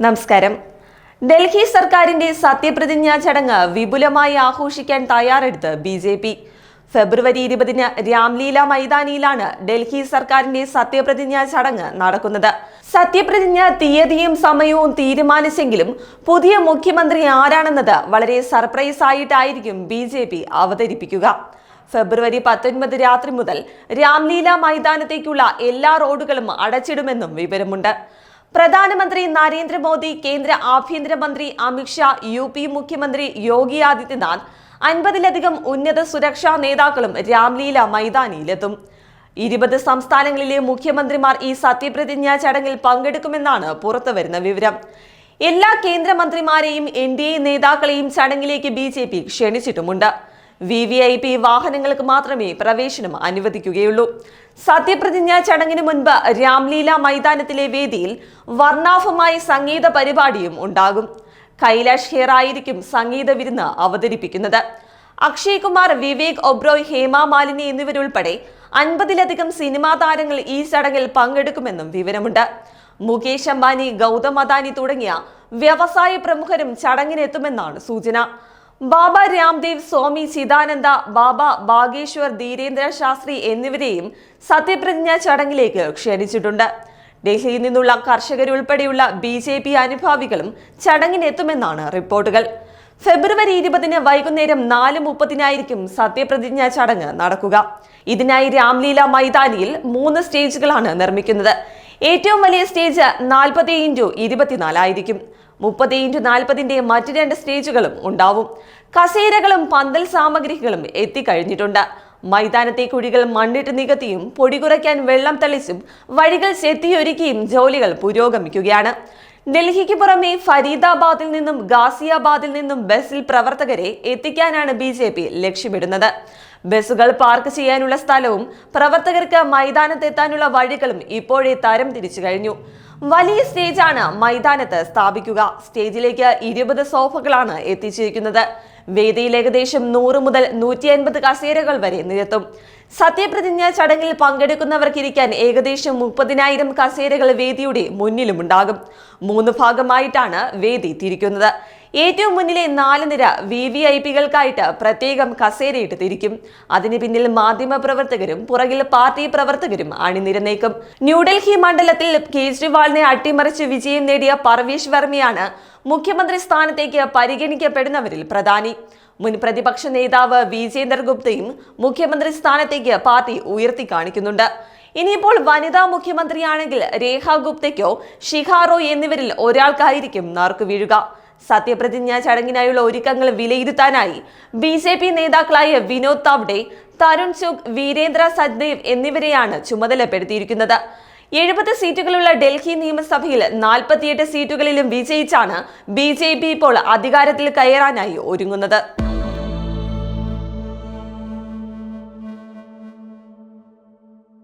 നമസ്കാരം. ഡൽഹി സർക്കാരിന്റെ സത്യപ്രതിജ്ഞാ ചടങ്ങ് വിപുലമായി ആഘോഷിക്കാൻ തയ്യാറെടുത്ത് ബി.ജെ.പി. ഫെബ്രുവരി 20-ന് രാംലീല മൈതാനിയിലാണ് ഡൽഹി സർക്കാരിന്റെ സത്യപ്രതിജ്ഞാ ചടങ്ങ് നടക്കുന്നത്. സത്യപ്രതിജ്ഞ തീയതിയും സമയവും തീരുമാനിച്ചെങ്കിലും പുതിയ മുഖ്യമന്ത്രി ആരാണെന്നത് വളരെ സർപ്രൈസ് ആയിട്ടായിരിക്കും ബി.ജെ.പി. അവതരിപ്പിക്കുക. ഫെബ്രുവരി 19 രാത്രി മുതൽ രാംലീല മൈതാനത്തേക്കുള്ള എല്ലാ റോഡുകളും അടച്ചിടുമെന്നും വിവരമുണ്ട്. പ്രധാനമന്ത്രി നരേന്ദ്രമോദി, കേന്ദ്ര ആഭ്യന്തരമന്ത്രി അമിത്ഷാ, UP മുഖ്യമന്ത്രി യോഗി ആദിത്യനാഥ്, 50-ലധികം ഉന്നത സുരക്ഷാ നേതാക്കളും രാംലീല മൈതാനിയിലെത്തും. 20 സംസ്ഥാനങ്ങളിലെ മുഖ്യമന്ത്രിമാർ ഈ സത്യപ്രതിജ്ഞാ ചടങ്ങിൽ പങ്കെടുക്കുമെന്നാണ് പുറത്തുവരുന്ന വിവരം. എല്ലാ കേന്ദ്രമന്ത്രിമാരെയും NDA നേതാക്കളെയും ചടങ്ങിലേക്ക് ബി.ജെ.പി. ക്ഷണിച്ചിട്ടുമുണ്ട്. VVIP വാഹനങ്ങൾക്ക് മാത്രമേ പ്രവേശനം അനുവദിക്കുകയുള്ളൂ. സത്യപ്രതിജ്ഞാ ചടങ്ങിന് മുൻപ് രാംലീല മൈതാനത്തിലെ വേദിയിൽ വർണ്ണാഭമായ സംഗീത പരിപാടിയും ഉണ്ടാകും. കൈലാഷ് ഖേർ ആയിരിക്കും സംഗീത വിരുന്ന് അവതരിപ്പിക്കുന്നത്. അക്ഷയ് കുമാർ, വിവേക് ഒബ്രോയ്, ഹേമ മാലിനി എന്നിവരുൾപ്പെടെ 50-ലധികം സിനിമാ താരങ്ങൾ ഈ ചടങ്ങിൽ പങ്കെടുക്കുമെന്നും വിവരമുണ്ട്. മുകേഷ് അംബാനി, ഗൗതം അദാനി തുടങ്ങിയ വ്യവസായ പ്രമുഖരും ചടങ്ങിനെത്തുമെന്നാണ് സൂചന. ബാബ രാംദേവ്, സ്വാമി ചിദാനന്ദ, ബാബ ബാഗേശ്വർ, ധീരേന്ദ്ര ശാസ്ത്രി എന്നിവരെയും സത്യപ്രതിജ്ഞാ ചടങ്ങിലേക്ക് ക്ഷണിച്ചിട്ടുണ്ട്. ഡൽഹിയിൽ നിന്നുള്ള കർഷകരുൾപ്പെടെയുള്ള ബി.ജെ.പി. അനുഭാവികളും ചടങ്ങിനെത്തുമെന്നാണ് റിപ്പോർട്ടുകൾ. ഫെബ്രുവരി 20-ന് വൈകുന്നേരം 4:30-നായിരിക്കും സത്യപ്രതിജ്ഞാ ചടങ്ങ് നടക്കുക. ഇതിനായി രാംലീല മൈതാനിയിൽ 3 സ്റ്റേജുകളാണ് നിർമ്മിക്കുന്നത്. ഏറ്റവും വലിയ സ്റ്റേജ് 40x24 ആയിരിക്കും. 30x40-ന്റെ മറ്റ് 2 സ്റ്റേജുകളും ഉണ്ടാവും. കസേരകളും പന്തൽ സാമഗ്രികളും എത്തിക്കഴിഞ്ഞിട്ടുണ്ട്. മൈതാനത്തെ കുഴികൾ മണ്ണിട്ട് നികത്തിയും പൊടി കുറയ്ക്കാൻ വെള്ളം തളിച്ചും വഴികൾ ചെത്തിയൊരുക്കിയും ജോലികൾ പുരോഗമിക്കുകയാണ്. ഡൽഹിക്ക് പുറമെ ഫരീദാബാദിൽ നിന്നും ഗാസിയാബാദിൽ നിന്നും ബസ്സിൽ പ്രവർത്തകരെ എത്തിക്കാനാണ് ബി.ജെ.പി. ലക്ഷ്യമിടുന്നത്. ബസ്സുകൾ പാർക്ക് ചെയ്യാനുള്ള സ്ഥലവും പ്രവർത്തകർക്ക് മൈതാനത്തെത്താനുള്ള വഴികളും ഇപ്പോഴേ തരം തിരിച്ചു കഴിഞ്ഞു. വലിയ സ്റ്റേജാണ് മൈതാനത്ത് സ്ഥാപിക്കുക. സ്റ്റേജിലേക്ക് 20 സോഫകളാണ് എത്തിച്ചിരിക്കുന്നത്. വേദിയിൽ ഏകദേശം 100 മുതൽ 150 കസേരകൾ വരെ നിരത്തും. സത്യപ്രതിജ്ഞാ ചടങ്ങിൽ പങ്കെടുക്കുന്നവർക്കിരിക്കാൻ ഏകദേശം 30,000 കസേരകൾ വേദിയുടെ മുന്നിലുമുണ്ടാകും. 3 ഭാഗമായിട്ടാണ് വേദി തിരിക്കുന്നത്. ഏറ്റവും മുന്നിലെ 4 നിര VVIPകൾക്കായിട്ട് പ്രത്യേകം കസേരയിട്ട് തിരിക്കും. അതിന് പിന്നിൽ മാധ്യമ പ്രവർത്തകരും പുറകിൽ പാർട്ടി പ്രവർത്തകരും അണിനിരന്നേക്കും. ന്യൂഡൽഹി മണ്ഡലത്തിൽ കേജ്രിവാളിനെ അട്ടിമറിച്ച് വിജയം നേടിയ പർവേഷ് വർമ്മയാണ് മുഖ്യമന്ത്രി സ്ഥാനത്തേക്ക് പരിഗണിക്കപ്പെടുന്നവരിൽ പ്രധാനി. മുൻ പ്രതിപക്ഷ നേതാവ് വിജേന്ദർ ഗുപ്തയും മുഖ്യമന്ത്രി സ്ഥാനത്തേക്ക് പാർട്ടി ഉയർത്തി കാണിക്കുന്നുണ്ട്. ഇനിയിപ്പോൾ വനിതാ മുഖ്യമന്ത്രിയാണെങ്കിൽ രേഖ ഗുപ്തയ്ക്കോ ഷിഖാറോ എന്നിവരിൽ ഒരാൾക്കായിരിക്കും നറുക്കു വീഴുക. സത്യപ്രതിജ്ഞാ ചടങ്ങിനായുള്ള ഒരുക്കങ്ങൾ വിലയിരുത്താനായി ബി.ജെ.പി. നേതാക്കളായ വിനോദ് താവ്ഡെ, തരുൺ ചുഗ്, വീരേന്ദ്ര സച്ദേവ് എന്നിവരെയാണ് ചുമതലപ്പെടുത്തിയിരിക്കുന്നത്. 70 സീറ്റുകളുള്ള ഡൽഹി നിയമസഭയിൽ 48 സീറ്റുകളിലും വിജയിച്ചാണ് ബി.ജെ.പി. ഇപ്പോൾ അധികാരത്തിൽ കയറാനായി ഒരുങ്ങുന്നത്.